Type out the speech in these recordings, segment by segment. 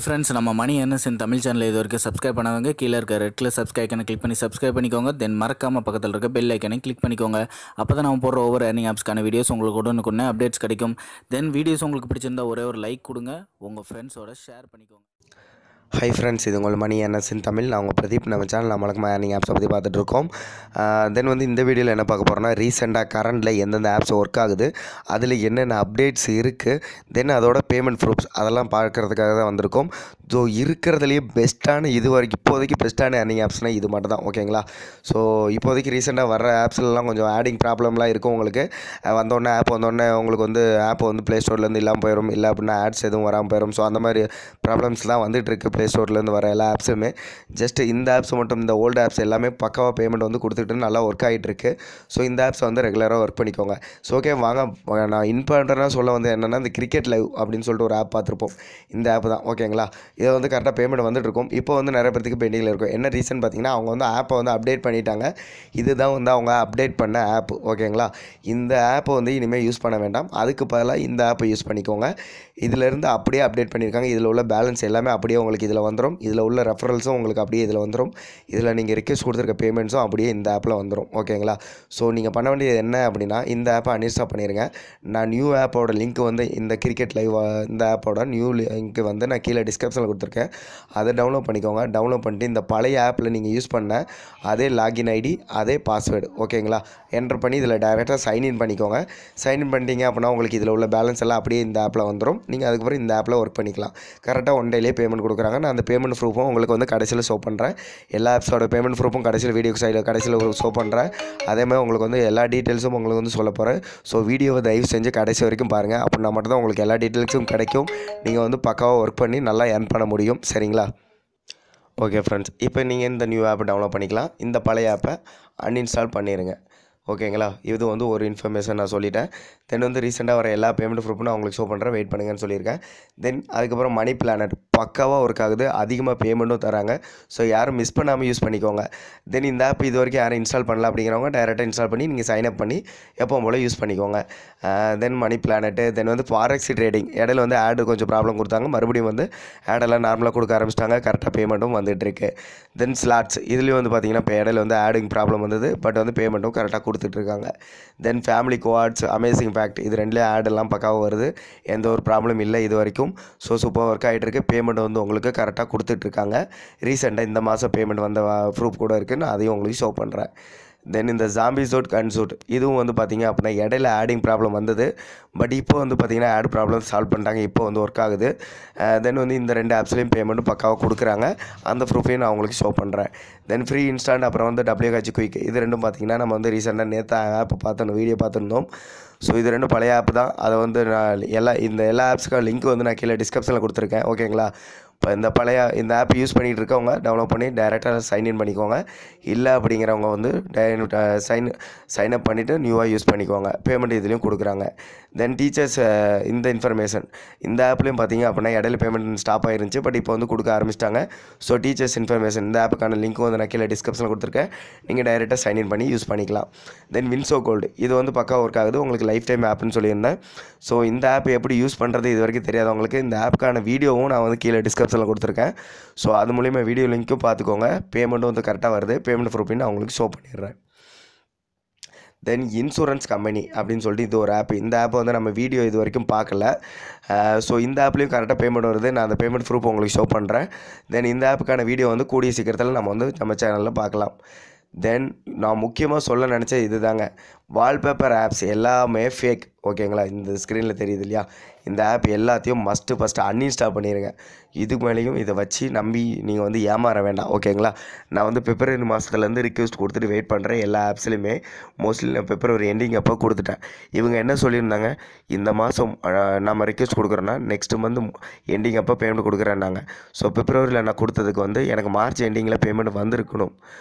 Friends, நம்ம மணி எர்னர்ஸ் இன் Tamil channel இது வரைக்கும் சப்ஸ்கிரைப் பண்ணாதவங்க கீழே இருக்க ரெட் கலர் சப்ஸ்கிரைப் ஐக்கனை கிளிக் பண்ணி சப்ஸ்கிரைப் பண்ணிக்கோங்க. தென் மறக்காம பக்கத்தில் இருக்க பெல் ஐக்கனை கிளிக் பண்ணிக்கோங்க. அப்போ தான் நம்ம போடுற ஒவ்வொரு ஏர்னிங் ஆப்ஸ்க்கான வீடியோஸ் உங்களுக்கு உடனுக்குடனே அப்டேட்ஸ் கிடைக்கும். தென் வீடியோஸ் உங்களுக்கு பிடிச்சிருந்தா ஒரே ஒரு லைக் கொடுங்க, உங்கள் ஃப்ரெண்ட்ஸோட ஷேர் பண்ணிக்கோங்க. ஹை ஃப்ரெண்ட்ஸ், இது உங்கள் மணி எர்னர்ஸ் இன் தமிழ். நான் உங்கள் பிரதீப். நம்ம சேனல் நம்மளுக்கு ஏர்னிங் ஆப்ஸை பற்றி பார்த்துட்ருக்கோம். தென் இந்த வீடியோவில் என்ன பார்க்க போகிறோன்னா, ரீசெண்டாக கரண்டில் எந்தெந்த ஆப்ஸ் ஒர்க் ஆகுது, அதில் என்னென்ன அப்டேட்ஸ் இருக்குது, தென் அதோட பேமெண்ட் ப்ரூஃப்ஸ் அதெல்லாம் பார்க்குறதுக்காக தான் வந்திருக்கோம். ஸோ இருக்கிறதுலேயே பெஸ்ட்டான இப்போதைக்கு பெஸ்ட்டான ஏர்னிங் ஆப்ஸ்னால் இது மட்டும் தான். ஓகேங்களா? ஸோ இப்போதைக்கு ரீசெண்டாக வர ஆப்ஸ்லாம் கொஞ்சம் ஆடிங் ப்ராப்ளம்லாம் இருக்கும். உங்களுக்கு வந்தோடனே உங்களுக்கு ஆப் ப்ளே ஸ்டோர்லேருந்து இல்லாமல் போயிடும், இல்லை அப்படின்னா ஆட்ஸ் எதுவும் வராமல் போயிடும். ஸோ அந்த மாதிரி ப்ராப்ளம்ஸ்லாம் வந்துட்டுருக்கு. ப்ளே ஸ்டோர்லேருந்து வர எல்லா ஆப்ஸுமே ஜஸ்ட் இந்த ஆப்ஸ் மட்டும், இந்த ஓல்டு ஆப்ஸ் எல்லாமே பக்காவாக பேமெண்ட் கொடுத்துட்டு நல்லா ஒர்க் ஆகிட்டுருக்கு. ஸோ இந்த ஆப்ஸ் ரெகுலராக ஒர்க் பண்ணிக்கோங்க. ஸோ ஓகே, வாங்க நான் இம்பார்ட்டண்ட்டாக சொல்ல என்னென்னா, இந்த கிரிக்கெட் லைவ் அப்படின்னு சொல்லிட்டு ஒரு ஆப் பார்த்துருப்போம். இந்த ஆப் தான். ஓகேங்களா? இதை கரெக்டாக பேமெண்ட் வந்துட்டுருக்கும். இப்போ நிறைய பேருக்கு பெண்டிங்கில் இருக்கும். என்ன ரீசன் பார்த்தீங்கன்னா, அவங்க ஆப்பை அப்டேட் பண்ணிட்டாங்க. இதுதான் அவங்க அப்டேட் பண்ண ஆப். ஓகேங்களா? இந்த ஆப்பை இனிமேல் யூஸ் பண்ண வேண்டாம். அதுக்கு பதிலாக இந்த ஆப்பை யூஸ் பண்ணிக்கோங்க. இதிலேருந்து அப்படியே அப்டேட் பண்ணியிருக்காங்க. இதில் உள்ள பேலன்ஸ் எல்லாமே அப்படியே உங்களுக்கு இதில் வந்துடும். இதில் உள்ள ரெஃபரல்ஸும் உங்களுக்கு அப்படியே இதில் வந்துடும். இதில் நீங்கள் ரிக்வெஸ்ட் கொடுத்துருக்க பேமெண்ட்ஸும் அப்படியே இந்த ஆப்பில் வந்துடும். ஓகேங்களா? ஸோ நீங்கள் பண்ண வேண்டியது என்ன அப்படின்னா, இந்த ஆப்பை அன்இன்ஸ்டால் பண்ணிடுங்க. நான் நியூ ஆப்போட லிங்க் இந்த கிரிக்கெட் லைவ் இந்த ஆப்போட நியூ லிங்க் நான் கீழே டிஸ்கிரிப்ஷனில் கொடுத்துருக்கேன். அதை டவுன்லோட் பண்ணிக்கோங்க. டவுன்லோட் பண்ணிட்டு இந்த பழைய ஆப்பில் நீங்கள் யூஸ் பண்ண அதே லாகின் ஐடி, அதே பாஸ்வேர்டு, ஓகேங்களா, என்டர் பண்ணி இதில் டைரெக்டாக சைன்இன் பண்ணிக்கோங்க. சைன்இன் பண்ணிட்டீங்க அப்படின்னா உங்களுக்கு இதில் உள்ள பேலன்ஸ் எல்லாம் அப்படியே இந்த ஆப்பில் வந்துடும். நீங்கள் அதுக்கப்புறம் இந்த ஆப்பில் ஒர்க் பண்ணிக்கலாம். கரெக்டாக 1 டேலேயே பேமெண்ட் கொடுக்குறாங்க. நான் அந்த பேமெண்ட் ப்ரூஃபும் உங்களுக்கு கடைசியில் ஷோ பண்ணுறேன். எல்லா ஆப்ஸோட பேமெண்ட் ப்ரூஃபும் கடைசியில் வீடியோ கடைசியில் ஷோ பண்ணுறேன். அதேமாதிரி உங்களுக்கு எல்லா டீட்டெயில்ஸும் உங்களுக்கு சொல்ல போகிறேன். ஸோ வீடியோவை தயவு செஞ்சு கடைசி வரைக்கும் பாருங்கள். அப்படின்னா மட்டும்தான் உங்களுக்கு எல்லா டீட்டெயில்ஸும் கிடைக்கும். நீங்கள் பக்காவாக ஒர்க் பண்ணி நல்லா ஏர்ன் பண்ண முடியும். சரிங்களா? ஓகே ஃப்ரெண்ட்ஸ், இப்போ நீங்கள் இந்த நியூ ஆப்பை டவுன்லோட் பண்ணிக்கலாம். இந்த பழைய ஆப்பை அன்இன்ஸ்டால் பண்ணிடுங்க. ஓகேங்களா? இது ஒரு இன்ஃபர்மேஷன் நான் சொல்லிட்டேன். தென் ரீசெண்டாக வர எல்லா பேமெண்ட் ப்ரூஃபும் நான் உங்களுக்கு ஷோ பண்ணுறேன். வெயிட் பண்ணுங்கன்னு சொல்லியிருக்கேன். தென் அதுக்கப்புறம் மணி பிளானட் பக்காவாக ஒர்க் ஆகுது. அதிகமாக பேமெண்ட்டும் தராங்க. ஸோ யாரும் மிஸ் பண்ணாமல் யூஸ் பண்ணிக்கோங்க. தென் இந்த ஆப் இது வரைக்கும் யாரும் இன்ஸ்டால் பண்ணல அப்படிங்கிறவங்க டைரெக்டாக இன்ஸ்டால் பண்ணி நீங்கள் சைன் அப் பண்ணி எப்போ போல் யூஸ் பண்ணிக்கோங்க. தென் மணி பிளானட்டு, தென் ஃபாரெக்ஸ் ட்ரேடிங் இடையில ஆடு கொஞ்சம் ப்ராப்ளம் கொடுத்தாங்க. மறுபடியும் ஆடெல்லாம் நார்மலாக கொடுக்க ஆரம்பிச்சிட்டாங்க. கரெக்டாக பேமெண்ட்டும் வந்துட்டுருக்கு. தென் ஸ்லாட்ஸ் இதுலேயும் பார்த்தீங்கன்னா இப்போ இடையில ஆடிங் ப்ராப்ளம் வந்தது. பட் பேமெண்ட்டும் கரெக்டாக கொடுத்துட்ருக்காங்க. தென் ஃபேமிலி கோஆர்ட்ஸ், அமேசிங் ஃபேக்ட், இது ரெண்டுலேயும் ஆடெல்லாம் பக்காவாக வருது. எந்த ஒரு ப்ராப்ளம் இல்லை இது வரைக்கும். ஸோ சூப்பர் ஒர்க் ஆகிட்டுருக்கு. பேமெண்ட் உங்களுக்கு கரெக்டாக கொடுத்துட்ருக்காங்க. ரீசெண்டாக இந்த மாதம் பேமெண்ட் வந்த ப்ரூஃப் கூட இருக்குது. நான் அதையும் உங்களுக்கு ஷோ பண்ணுறேன். தென் இந்த ஜாம்பிசோட் கன்சூட் இதுவும் பார்த்தீங்க அப்படின்னா இடையில ஆடிங் ப்ராப்ளம் வந்தது. பட் இப்போ பார்த்தீங்கன்னா ஆட் ப்ராப்ளம் சால்வ் பண்ணிட்டாங்க. இப்போ ஒர்க் ஆகுது. தென் இந்த 2 ஆப்ஸ்லேயும் பேமெண்ட்டும் பக்காவாக கொடுக்குறாங்க. அந்த ப்ரூஃபையும் நான் உங்களுக்கு ஷோ பண்ணுறேன். தென் ஃப்ரீ இன்ஸ்டாண்ட், அப்புறம் WH குயிக், இது ரெண்டும் பார்த்தீங்கன்னா நம்ம ரீசெண்டாக நேற்று ஆப் வீடியோ பார்த்துருந்தோம். ஸோ இது 2 பழைய ஆப் தான். அதை நான் எல்லா ஆப்ஸுக்கான லிங்க் நான் கீழே டிஸ்கிரிப்ஷனில் கொடுத்துருக்கேன். ஓகேங்களா? இப்போ இந்த ஆப் யூஸ் பண்ணிகிட்டு இருக்கவங்க டவுன்லோட் பண்ணி டைரெக்டாக சைன்இன் பண்ணிக்கோங்க. இல்லை அப்படிங்கிறவங்க சைன் அப் பண்ணிவிட்டு நியூவாக யூஸ் பண்ணிக்கோங்க. பேமெண்ட் இதுலேயும் கொடுக்குறாங்க. தென் டீச்சர்ஸ், இந்த இன்ஃபர்மேஷன் இந்த ஆப்லேயும் பார்த்தீங்க அப்படின்னா இடையில பேமெண்ட் ஸ்டாப் ஆகிருந்துச்சு. பட் இப்போ கொடுக்க ஆரம்பிச்சிட்டாங்க. ஸோ டீச்சர்ஸ் இன்ஃபர்மேஷன் இந்த ஆப்புக்கான லிங்க்கும் நான் கீழே டிஸ்கிரிப்ஷனில் கொடுத்துருக்கேன். நீங்கள் டைரெக்டாக சைன்இன் பண்ணி யூஸ் பண்ணிக்கலாம். தென் வின்சோ கோல்டு இது பக்கா ஒர்க் ஆகுது. உங்களுக்கு லைஃப் டைம் ஆப்னு சொல்லியிருந்தேன். ஸோ இந்த ஆப் எப்படி யூஸ் பண்ணுறது இது வரைக்கும் தெரியாதவங்களுக்கு இந்த ஆப்புக்கான வீடியோவும் நான் கீழே டிஸ்கிரிப்ஷனில் கொடுத்துருக்கேன். ஸோ அது மூலிமா வீடியோ லிங்க்கும் பார்த்துக்கோங்க. பேமெண்ட்டும் கரெக்டாக வருது. பேமெண்ட் ப்ரூஃப் நான் உங்களுக்கு ஷோ பண்ணிடுறேன். தென் இன்சூரன்ஸ் கம்பெனி அப்படின்னு சொல்லிட்டு இது ஒரு ஆப். இந்த ஆப் நம்ம வீடியோ இது வரைக்கும் பார்க்கல. ஸோ இந்த ஆப்லேயும் கரெக்டாக பேமெண்ட் வருது. நான் அந்த பேமெண்ட் ப்ரூஃப் உங்களுக்கு ஷோ பண்ணுறேன். தென் இந்த ஆப்புக்கான வீடியோ கூடிய சீக்கிரத்தில் நம்ம சேனலில் பார்க்கலாம். தென் நான் முக்கியமாக சொல்ல நினச்ச இது தாங்க, வால்பேப்பர் ஆப்ஸ் எல்லாமே ஃபேக். ஓகேங்களா? இந்த ஸ்க்ரீனில் தெரியுது இல்லையா? இந்த ஆப் எல்லாத்தையும் ஃபஸ்ட்டு அன்இன்ஸ்டால் பண்ணிடுங்க. இதுக்கு மேலேயும் இதை வச்சு நம்பி நீங்கள் ஏமாற வேண்டாம். ஓகேங்களா? நான் பிப்ரவரி மாதத்துலேருந்து ரிக்வெஸ்ட் கொடுத்துட்டு வெயிட் பண்ணுறேன். எல்லா ஆப்ஸ்லையுமே மோஸ்ட்லி நான் பிப்ரவரி எண்டிங் அப்போ கொடுத்துட்டேன். இவங்க என்ன சொல்லியிருந்தாங்க, இந்த மாதம் நம்ம ரிக்வெஸ்ட் கொடுக்குறோன்னா நெக்ஸ்ட் மந்த் எண்டிங் அப்போ பேமெண்ட் கொடுக்குறேன்னாங்க. ஸோ பிப்ரவரியில் நான் கொடுத்ததுக்கு எனக்கு மார்ச் எண்டிங்கில் பேமெண்ட் வந்திருக்கணும்.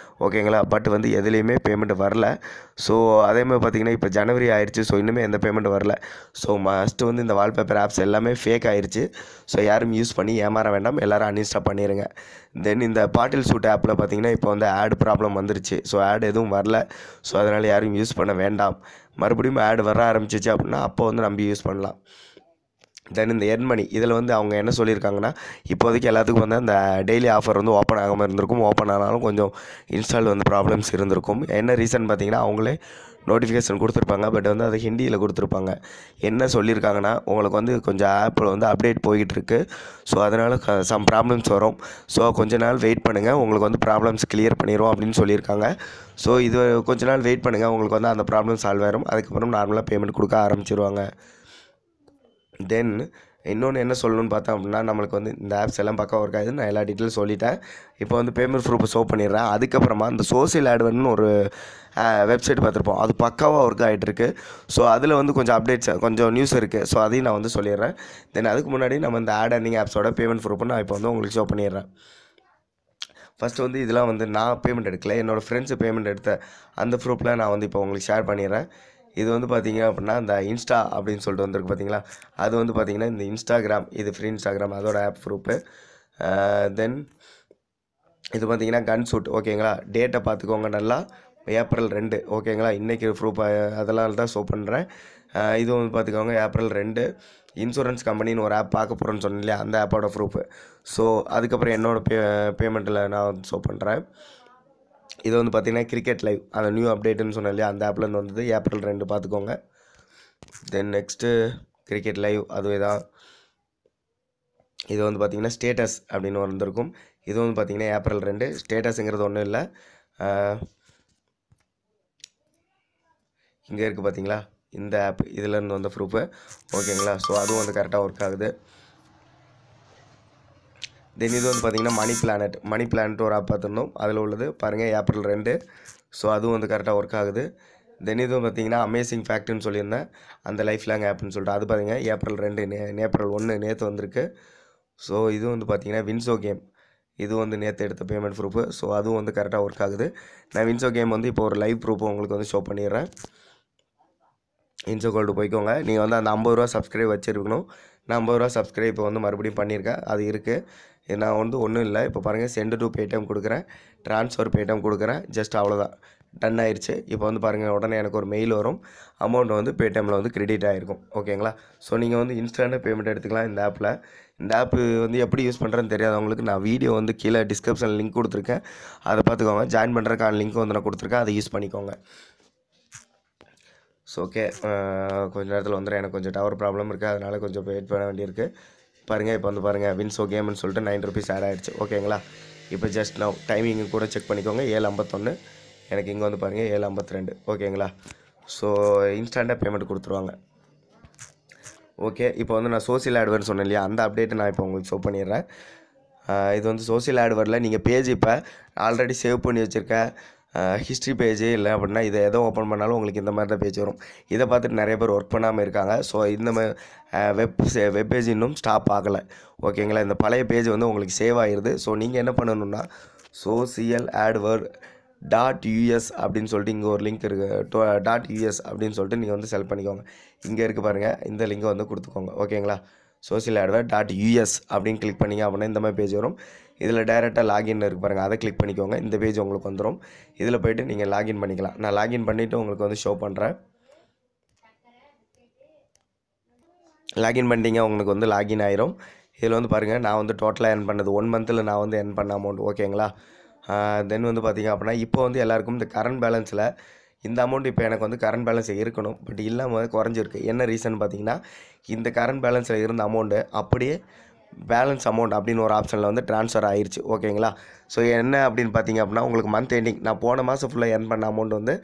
ஓகேங்களா? பட் எதுலேயுமே பேமெண்ட் வரல. ஸோ அதேமாதிரி பார்த்திங்கன்னா இப்போ ஜனவரி ஆயிடுச்சு. ஸோ இன்னுமே எந்த பேமெண்ட் வரல. ஸோ மஸ்ட்டு இந்த வால்பேப்பர் ஆப்ஸ் எல்லாமே ஃபேக் ஆயிடுச்சு. ஸோ யாரும் யூஸ் பண்ணி ஏமாற வேண்டாம். எல்லோரும் அன்இன்ஸ்டால் பண்ணிடுங்க. தென் இந்த பாட்டில் சூட் ஆப்பில் பார்த்திங்கன்னா இப்போ ஆட் ப்ராப்ளம் வந்துருச்சு. ஸோ ஆட் எதுவும் வரல. ஸோ அதனால் யாரும் யூஸ் பண்ண வேண்டாம். மறுபடியும் ஆட் வர ஆரம்பிச்சிச்சு அப்படின்னா அப்போ நம்பி யூஸ் பண்ணலாம். தென் இந்த எர்ன் மணி இதில் வந்து அவங்க என்ன சொல்லியிருக்காங்கன்னா, இப்போதைக்கு எல்லாத்துக்கும் வந்து அந்த டெய்லி ஆஃபர் வந்து ஓப்பன் ஆகாமல் இருந்திருக்கும். ஓப்பன் ஆனாலும் கொஞ்சம் இன்ஸ்டால் வந்து ப்ராப்ளம்ஸ் இருந்திருக்கும். என்ன ரீசன் பார்த்தீங்கன்னா, அவங்களே நோட்டிஃபிகேஷன் கொடுத்துருப்பாங்க. பட் வந்து அதை ஹிந்தியில் கொடுத்துருப்பாங்க. என்ன சொல்லியிருக்காங்கன்னா, உங்களுக்கு வந்து கொஞ்சம் ஆப்பில் வந்து அப்டேட் போய்கிட்டுருக்கு. ஸோ அதனால் சம் ப்ராப்ளம்ஸ் வரும். ஸோ கொஞ்ச நாள் வெயிட் பண்ணுங்கள், உங்களுக்கு வந்து ப்ராப்ளம்ஸ் கிளியர் பண்ணிடுவோம் அப்படின்னு சொல்லியிருக்காங்க. ஸோ இது கொஞ்ச நாள் வெயிட் பண்ணுங்கள், உங்களுக்கு வந்து அந்த ப்ராப்ளம் சால்வ் ஆயிரும். அதுக்கப்புறம் நார்மலாக பேமெண்ட் கொடுக்க ஆரம்பிச்சிருவாங்க. தென் இன்னொன்று என்ன சொல்லணும்னு பார்த்தோம் அப்படின்னா, நம்மளுக்கு வந்து இந்த ஆப்ஸ் எல்லாம் பக்கம் ஒர்க் ஆகுது. நான் எல்லா டீட்டெயிலும் சொல்லிட்டேன். இப்போ வந்து பேமெண்ட் ப்ரூஃப் ஷோ பண்ணிடுறேன். அதுக்கப்புறமா இந்த சோசியல் ஆட்வர்ட்னு ஒரு வெப்சைட் பார்த்துருப்போம். அது பக்காவாக ஒர்க் ஆகிட்டுருக்கு. ஸோ அதில் வந்து கொஞ்சம் அப்டேட்ஸ் கொஞ்சம் நியூஸ் இருக்குது. ஸோ அதையும் நான் வந்து சொல்லிடுறேன். தென் அதுக்கு முன்னாடி நம்ம இந்த ஆட் அர்னிங் ஆப்ஸோட பேமெண்ட் ப்ரூஃப் நான் இப்போ வந்து உங்களுக்கு ஷோ பண்ணிடுறேன். ஃபஸ்ட்டு வந்து இதெல்லாம் வந்து நான் பேமெண்ட் எடுக்கல, என்னோடய ஃப்ரெண்ட்ஸு பேமெண்ட் எடுத்த அந்த ப்ரூஃபில் நான் வந்து இப்போ உங்களுக்கு ஷேர் பண்ணிடுறேன். இது வந்து பார்த்திங்க அப்படின்னா இந்த இன்ஸ்டா அப்படின்னு சொல்லிட்டு வந்திருக்கு பார்த்தீங்களா, அது வந்து பார்த்திங்கன்னா இந்த இன்ஸ்டாகிராம், இது ஃப்ரீ இன்ஸ்டாகிராம் அதோட ஆப் ப்ரூஃபு. தென் இது பார்த்திங்கன்னா கன் ஷூட் ஓகேங்களா. டேட்டை பார்த்துக்கோங்க நல்லா, ஏப்ரல் 2 ஓகேங்களா. இன்றைக்கி ப்ரூஃப் அதெல்லாம் தான் ஷோ பண்ணுறேன். இது வந்து பார்த்துக்கோங்க ஏப்ரல் 2 இன்சூரன்ஸ் கம்பெனின்னு ஒரு ஆப் பார்க்க போகிறேன்னு சொன்னேன் இல்லையா, அந்த ஆப்போட ப்ரூஃபு. ஸோ அதுக்கப்புறம் என்னோடய பேமெண்ட்டில் நான் வந்து ஷோ பண்ணுறேன். இது வந்து பார்த்திங்கன்னா கிரிக்கெட் லைவ் அந்த நியூ அப்டேட்டுன்னு சொன்னேன் இல்லையா, அந்த ஆப்லேருந்து வந்தது ஏப்ரல் 2 பார்த்துக்கோங்க. தென் நெக்ஸ்ட்டு கிரிக்கெட் லைவ் அதுவே தான். இது வந்து பார்த்திங்கன்னா ஸ்டேட்டஸ் அப்படின்னு வந்திருக்கும். இது வந்து பார்த்திங்கன்னா ஏப்ரல் 2 ஸ்டேட்டஸுங்கிறது ஒன்றும் இல்லை, இங்கே இருக்குது பார்த்தீங்களா இந்த ஆப், இதிலேருந்து வந்த ப்ரூஃபு ஓகேங்களா. ஸோ அதுவும் வந்து கரெக்டாக ஒர்க் ஆகுது. தென் இது வந்து பார்த்திங்கன்னா மணி பிளானட் ஒரு ஆப் பார்த்துருந்தோம், அதில் உள்ளது பாருங்கள் ஏப்ரல் 2. ஸோ அதுவும் வந்து கரெக்டாக ஒர்க் ஆகுது. தென் இதுவும் பார்த்திங்கன்னா அமேசிங் ஃபேக்ட்னு சொல்லியிருந்தேன், அந்த லைஃப் லாங் ஆப்னு சொல்லிட்டு அது பார்த்திங்க ஏப்ரல் 2 ஏப்ரல் 1 நேற்று வந்திருக்கு. ஸோ இது வந்து பார்த்திங்கன்னா வின்சோ கேம், இது வந்து நேற்று எடுத்த பேமெண்ட் ப்ரூஃபு. ஸோ அதுவும் வந்து கரெக்டாக ஒர்க் ஆகுது. நான் வின்சோ கேம் வந்து இப்போ ஒரு லைவ் ப்ரூஃப் உங்களுக்கு வந்து ஷோ பண்ணிடுறேன். இன்சோ கோல்டு போய்க்கோங்க. நீங்கள் வந்து அந்த 50 ரூபா சப்ஸ்கிரைப் வச்சுருக்கணும். நான் 50 ரூபா சப்ஸ்கிரைப் இப்போ வந்து மறுபடியும் பண்ணியிருக்கேன், அது இருக்குது. நான் வந்து ஒன்றும் இல்லை, இப்போ பாருங்கள் சென்ட் டு பேடிஎம் கொடுக்குறேன், ட்ரான்ஸ்ஃபர் பேடிஎம் கொடுக்குறேன், ஜஸ்ட் அவ்வளோதான், டன் ஆயிடுச்சு. இப்போ வந்து பாருங்கள் உடனே எனக்கு ஒரு மெயில் வரும், அமௌண்ட் வந்து பேடிஎம்மில் வந்து கிரெடிட் ஆகிருக்கும் ஓகேங்களா. ஸோ நீங்கள் வந்து இன்ஸ்டண்ட்டாக பேமெண்ட் எடுத்துக்கலாம் இந்த ஆப்பில். இந்த ஆப்பு வந்து எப்படி யூஸ் பண்ணுறேன்னு தெரியாதவங்களுக்கு நான் வீடியோ வந்து கீழே டிஸ்கிரிப்ஷனில் லிங்க் கொடுத்துருக்கேன், அதை பார்த்துக்கோங்க. ஜாயின் பண்ணுறதுக்கான லிங்க் வந்து நான் கொடுத்துருக்கேன், அதை யூஸ் பண்ணிக்கோங்க. ஸோ ஓகே, கொஞ்சம் நேரத்தில் வந்துடும். எனக்கு கொஞ்சம் டவர் ப்ராப்ளம் இருக்குது, அதனால் கொஞ்சம் வெயிட் பண்ண வேண்டியிருக்கு. பாருங்கள் இப்போ வந்து பாருங்கள் வின்சோ கேம்னு சொல்லிட்டு 9 ருபீஸ் ஆட் ஆகிடுச்சு ஓகேங்களா. இப்போ ஜஸ்ட் நான் டைமிங் கூட செக் பண்ணிக்கோங்க, 7:51 எனக்கு இங்கே வந்து பாருங்கள் 7:52 ஓகேங்களா. ஸோ இன்ஸ்டண்ட்டாக பேமெண்ட் கொடுத்துருவாங்க. ஓகே, இப்போ வந்து நான் சோசியல் ஆட்வர்ட்னு சொன்னேன் இல்லையா, அந்த அப்டேட்டை நான் இப்போ உங்களுக்கு ஷோ பண்ணிடுறேன். இது வந்து சோசியல் ஆட்வர்டில் நீங்கள் பேஜ் இப்போ ஆல்ரெடி சேவ் பண்ணி வச்சுருக்க ஹிஸ்ட்ரி பேஜு இல்லை அப்படின்னா இதை எதோ ஓப்பன் பண்ணாலும் உங்களுக்கு இந்த மாதிரி தான் பேஜ் வரும். இதை பார்த்துட்டு நிறைய பேர் ஒர்க் பண்ணாமல் இருக்காங்க. ஸோ இந்த மாதிரி வெப் பேஜ் இன்னும் ஸ்டாப் ஆகலை ஓகேங்களா. இந்த பழைய பேஜ் வந்து உங்களுக்கு சேவ் ஆகிடுது. ஸோ நீங்கள் என்ன பண்ணணுன்னா சோசியல் ஆட்வர்ட் .us அப்படின்னு சொல்லிட்டு இங்கே ஒரு லிங்க் இருக்குது, .us அப்படின்னு சொல்லிட்டு நீங்கள் வந்து செலக்ட் பண்ணிக்கோங்க. இங்கே இருக்குது பாருங்கள், இந்த லிங்கை வந்து கொடுத்துக்கோங்க ஓகேங்களா. சோசியல் ஆட்வர்ட் .us அப்படின்னு கிளிக் பண்ணிங்க அப்படின்னா இந்த மாதிரி பேஜ் வரும். இதில் டைரெக்டாக லாகின் இருக்குது பாருங்கள், அதை கிளிக் பண்ணிக்கோங்க. இந்த பேஜ் உங்களுக்கு வந்துடும். இதில் போய்ட்டு நீங்கள் லாகின் பண்ணிக்கலாம். நான் லாகின் பண்ணிவிட்டு உங்களுக்கு வந்து ஷோ பண்ணுறேன். லாகின் பண்ணிட்டீங்க, உங்களுக்கு வந்து லாகின் ஆயிரும். இதில் வந்து பாருங்கள் நான் வந்து டோட்டலாக எர்ன் பண்ணது 1 மந்தில் நான் வந்து எர்ன் பண்ண அமௌண்ட் ஓகேங்களா. தென் வந்து பார்த்திங்க அப்படின்னா இப்போ வந்து எல்லாருக்கும் இந்த கரண்ட் பேலன்ஸில் இந்த அமௌண்ட் இப்போ எனக்கு வந்து கரண்ட் பேலன்ஸ் இருக்கணும், பட் இல்லாமல் குறைஞ்சிருக்கு. என்ன ரீசன் பார்த்தீங்கன்னா, இந்த கரண்ட் பேலன்ஸில் இருந்த அமௌண்ட்டு அப்படியே பேலன்ஸ் அமௌண்ட் அப்படின்னு ஒரு ஆப்ஷனில் வந்து ட்ரான்ஸ்ஃபர் ஆயிடுச்சு ஓகேங்களா. ஸோ என்ன அப்படின்னு பார்த்தீங்க அப்படின்னா, உங்களுக்கு மந்த் எண்டிங் நான் போன மாதம் ஃபுல்லாக எர்ன் பண்ண அமௌண்ட் வந்து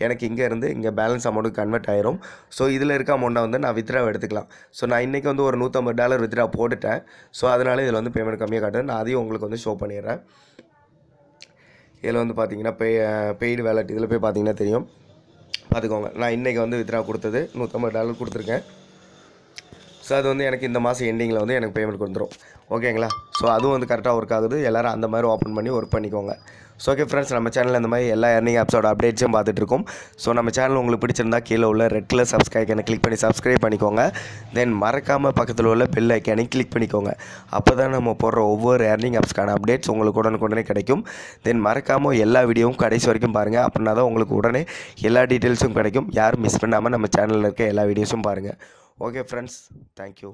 எனக்கு இங்கே இருந்து இங்கே பேலன்ஸ் அமௌண்ட்டுக்கு கன்வெர்ட் ஆயிரும். ஸோ இதில் இருக்க அமௌண்ட்டை வந்து நான் வித்ட்ரா எடுத்துக்கலாம். ஸோ நான் இன்றைக்கி வந்து ஒரு $150 வித்ட்ரா போட்டுட்டேன். ஸோ அதனால் இதில் வந்து பேமெண்ட் கம்மியாக காட்டுது. நான் அதையும் உங்களுக்கு வந்து ஷோ பண்ணிடுறேன். இதில் வந்து பார்த்தீங்கன்னா பெய்டு வேலட் இதில் போய் பார்த்தீங்கன்னா தெரியும், பார்த்துக்கோங்க. நான் இன்றைக்கி வந்து வித்ட்ரா கொடுத்தது $150 கொடுத்துருக்கேன். ஸோ அது வந்து எனக்கு இந்த மாதம் எண்டிங்கில் வந்து எனக்கு பேமெண்ட் கொடுத்துரும் ஓகேங்களா. ஸோ அதுவும் வந்து கரெக்டாக ஒர்க் ஆகுது. எல்லோரும் அந்த மாதிரி ஓப்பன் பண்ணி ஒர்க் பண்ணிக்கோங்க. ஸோ ஓகே ஃப்ரெண்ட்ஸ், நம்ம சேனலில் இந்த மாதிரி எல்லா எர்னிங் ஆப்ஸோட அப்டேட்ஸும் பார்த்துட்ருக்கோம். ஸோ நம்ம சேனல் உங்களுக்கு பிடிச்சிருந்தா கீழே உள்ள ரெட் கலர் சப்ஸ்கிரைப் கிளிக் பண்ணி சப்ஸ்கிரைப் பண்ணிக்கோங்க. தென் மறக்காமல் பக்கத்தில் உள்ள பெல் ஐக்கானை கிளிக் பண்ணிக்கோங்க. அப்போ தான் நம்ம போடுற ஒவ்வொரு எர்னிங் ஆப்ஸ்க்கான அப்டேட்ஸ் உங்களுக்கு உடனே கிடைக்கும். தென் மறக்காமல் எல்லா வீடியோவும் கடைசி வரைக்கும் பாருங்கள், அப்படின்னா தான் உங்களுக்கு உடனே எல்லா டீட்டெயில்ஸும் கிடைக்கும். யாரும் மிஸ் பண்ணாமல் நம்ம சேனலில் இருக்க எல்லா வீடியோஸும் பாருங்கள். Okay friends, thank you.